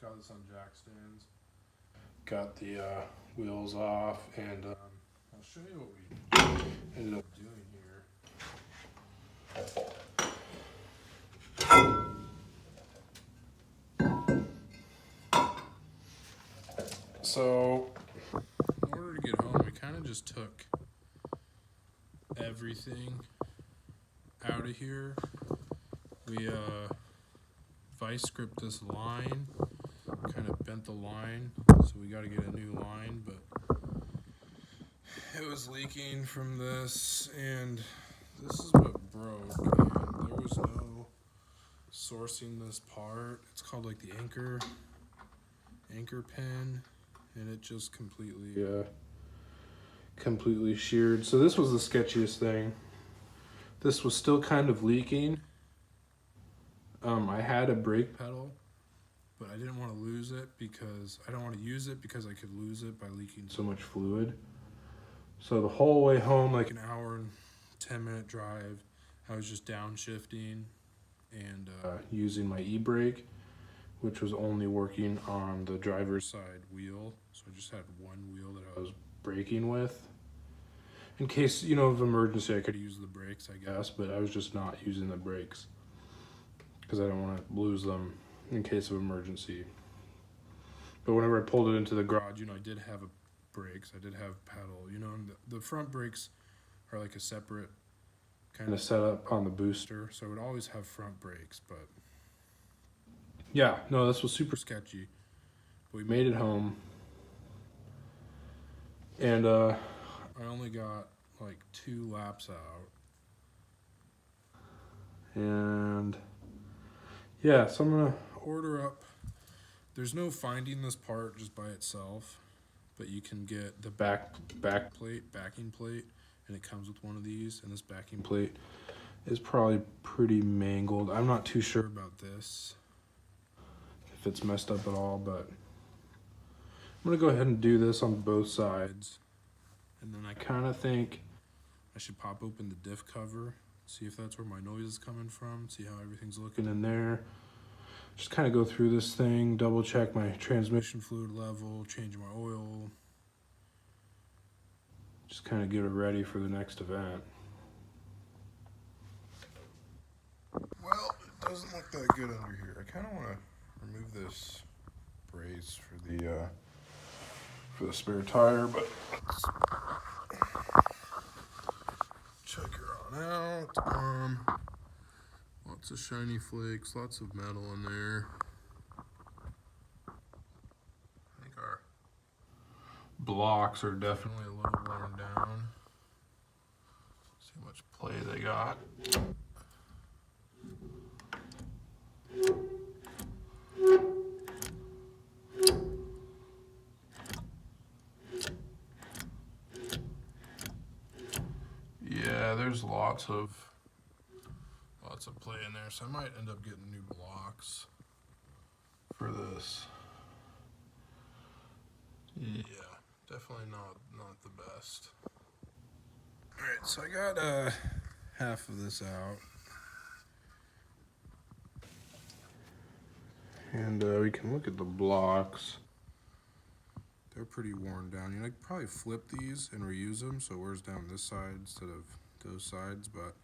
Got this on jack stands. Got the wheels off, and I'll show you what we ended up doing here. So, in order to get home, we kind of just took everything out of here. We vice gripped this line, kind of bent the line, so we got to get a new line, but it was leaking from this, and this is what broke, and there was no sourcing this part. It's called like the anchor pin, and it just completely sheared. So this was the sketchiest thing. This was still kind of leaking. I had a brake pedal, but I didn't want to lose it because I don't want to use it because I could lose it by leaking so much fluid. So the whole way home, like an hour and 10-minute drive, I was just downshifting and using my e-brake, which was only working on the driver's side wheel. So I just had one wheel that I was braking with. In case, of emergency, I could use the brakes, I guess, but I was just not using the brakes because I don't want to lose them in case of emergency. But whenever I pulled it into the garage, I did have brakes, I did have pedal, and the front brakes are like a separate kind of setup on the booster, so I would always have front brakes. But yeah, no, this was super sketchy. But we made it home, and I only got like 2 laps out, and yeah, so I'm gonna order up. There's no finding this part just by itself, but you can get the backing plate, and it comes with one of these, and this backing plate is probably pretty mangled. I'm not too sure about this, if it's messed up at all, but I'm gonna go ahead and do this on both sides, and then I kind of think I should pop open the diff cover, see if that's where my noise is coming from, see how everything's looking in there. Just kind of go through this thing, double check my transmission fluid level, change my oil. Just kind of get it ready for the next event. Well, it doesn't look that good under here. I kind of want to remove this brace for the spare tire, but let's check her on out. Lots of shiny flakes, lots of metal in there. I think our blocks are definitely a little worn down. See how much play they got. Yeah, there's lots of play in there, so I might end up getting new blocks for this. Yeah, definitely not the best. Alright, so I got half of this out, and we can look at the blocks. They're pretty worn down. I could probably flip these and reuse them so it wears down this side instead of those sides, but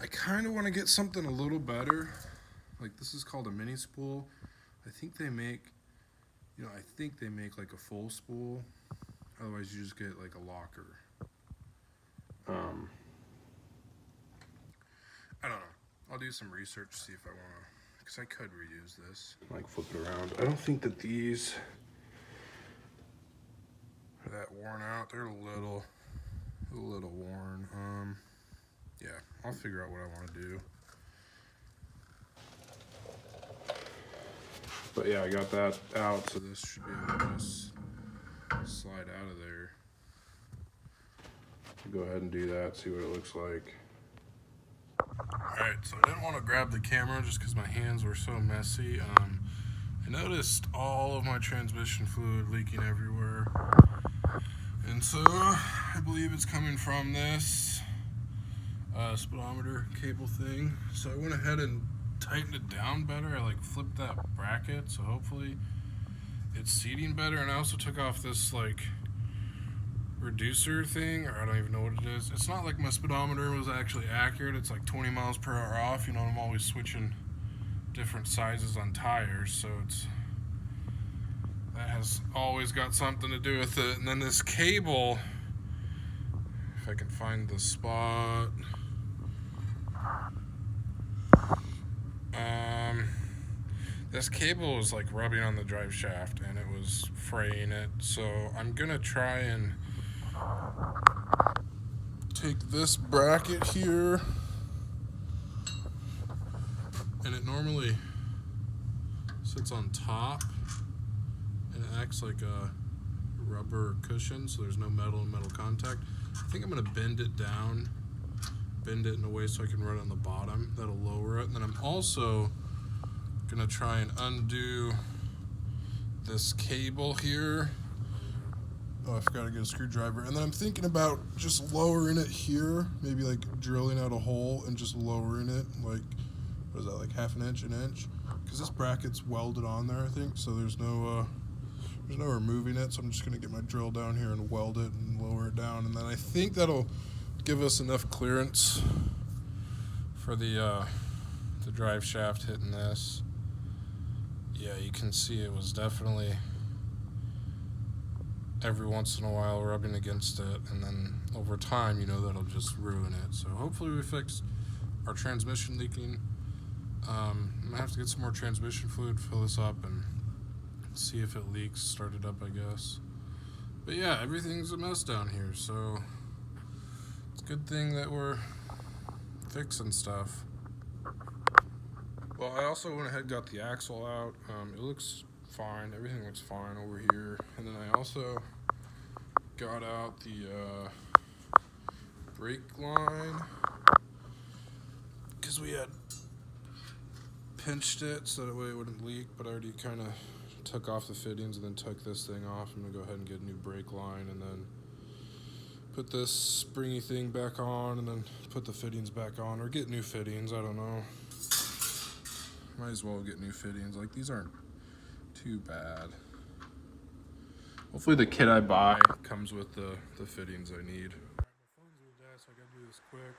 I kind of want to get something a little better. Like, this is called a mini spool. I think they make like a full spool. Otherwise you just get like a locker. I don't know. I'll do some research to see if I want to, because I could reuse this. Like, flip it around. I don't think that these are that worn out. They're a little worn. Yeah, I'll figure out what I want to do. But yeah, I got that out, so this should be able to just slide out of there. Go ahead and do that, see what it looks like. Alright, so I didn't want to grab the camera just because my hands were so messy. I noticed all of my transmission fluid leaking everywhere. And so I believe it's coming from this speedometer cable thing. So I went ahead and tightened it down better. I like flipped that bracket, so hopefully it's seating better. And I also took off this like reducer thing, or I don't even know what it is. It's not like my speedometer was actually accurate. It's like 20 miles per hour off. You know, I'm always switching different sizes on tires, so that has always got something to do with it. And then this cable, if I can find the spot, this cable was like rubbing on the drive shaft and it was fraying it. So I'm gonna try and take this bracket here, and it normally sits on top and it acts like a rubber cushion, so there's no metal and metal contact. I think I'm gonna bend it down, bend it in a way so I can run it on the bottom. That'll lower it. And then I'm also gonna try and undo this cable here. Oh, I forgot to get a screwdriver. And then I'm thinking about just lowering it here, maybe like drilling out a hole and just lowering it, like, what is that, like half an inch, an inch? Because this bracket's welded on there, I think, so there's no removing it. So I'm just gonna get my drill down here and weld it and lower it down, and then I think that'll give us enough clearance for the drive shaft hitting this. Yeah, you can see it was definitely every once in a while rubbing against it, and then over time, you know, that'll just ruin it. So hopefully we fix our transmission leaking. I'm gonna have to get some more transmission fluid, fill this up, and see if it leaks, start it up, I guess. But yeah, everything's a mess down here, so it's a good thing that we're fixing stuff. Well, I also went ahead and got the axle out. It looks fine. Everything looks fine over here. And then I also got out the brake line because we had pinched it so that way it wouldn't leak, but I already kind of took off the fittings and then took this thing off. I'm going to go ahead and get a new brake line and then put this springy thing back on and then put the fittings back on, or get new fittings. I don't know. Might as well get new fittings. Like, these aren't too bad. Hopefully the kit I buy comes with the fittings I need. Alright, my phone's gonna die, so I gotta do this quick.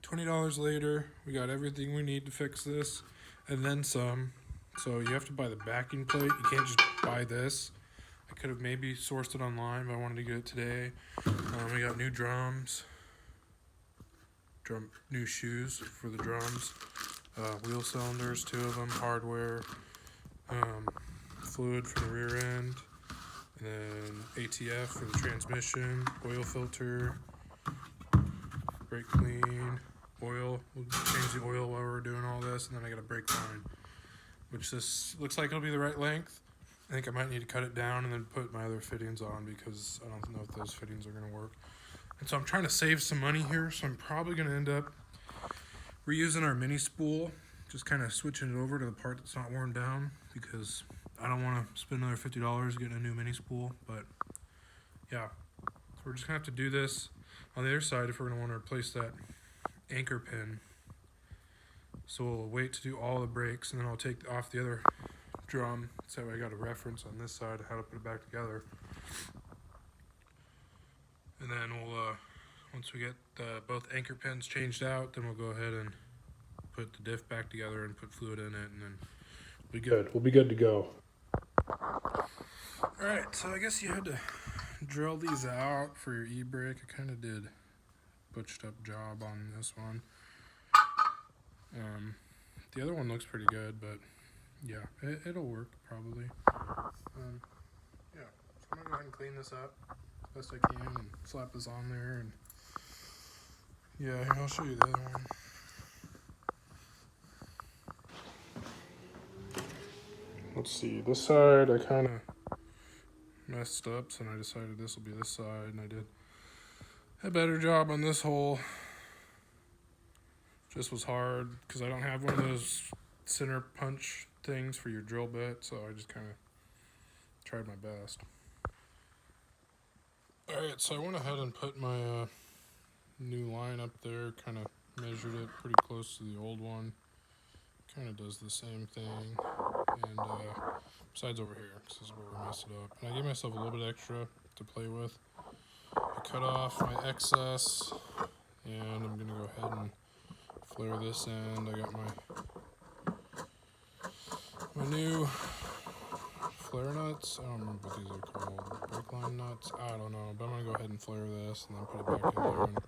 $320 later, we got everything we need to fix this, and then some. So you have to buy the backing plate. You can't just buy this. I could have maybe sourced it online, but I wanted to get it today. We got new drums, new shoes for the drums. Wheel cylinders, 2 of them, hardware, fluid for the rear end, and then ATF for the transmission, oil filter, brake clean, oil. We'll change the oil while we're doing all this, and then I got a brake line, which this looks like it'll be the right length. I think I might need to cut it down and then put my other fittings on because I don't know if those fittings are going to work. And so I'm trying to save some money here, so I'm probably going to end up reusing our mini spool, just kind of switching it over to the part that's not worn down, because I don't want to spend another $50 getting a new mini spool. But yeah, so we're just gonna have to do this on the other side if we're gonna want to replace that anchor pin. So we'll wait to do all the brakes, and then I'll take off the other drum, so I got a reference on this side of how to put it back together. And then we'll once we get both anchor pins changed out, then we'll go ahead and put the diff back together and put fluid in it, and then we'll be good. We'll be good to go. Alright, so I guess you had to drill these out for your e-brake. I kind of did a butched up job on this one. The other one looks pretty good, but yeah, it'll work probably. Yeah, so I'm gonna go ahead and clean this up as best I can and slap this on there, and yeah, here, I'll show you the other one. Let's see, this side I kind of messed up, so I decided this will be this side, and I did a better job on this hole. Just was hard because I don't have one of those center punch things for your drill bit, so I just kind of tried my best. Alright, so I went ahead and put my new line up there, kind of measured it pretty close to the old one. kind of does the same thing. And besides over here, this is where we messed it up. And I gave myself a little bit extra to play with. I cut off my excess, and I'm gonna go ahead and flare this end. I got my new flare nuts. I don't remember what these are called. Brake line nuts. I don't know, but I'm gonna go ahead and flare this and then put it back in there and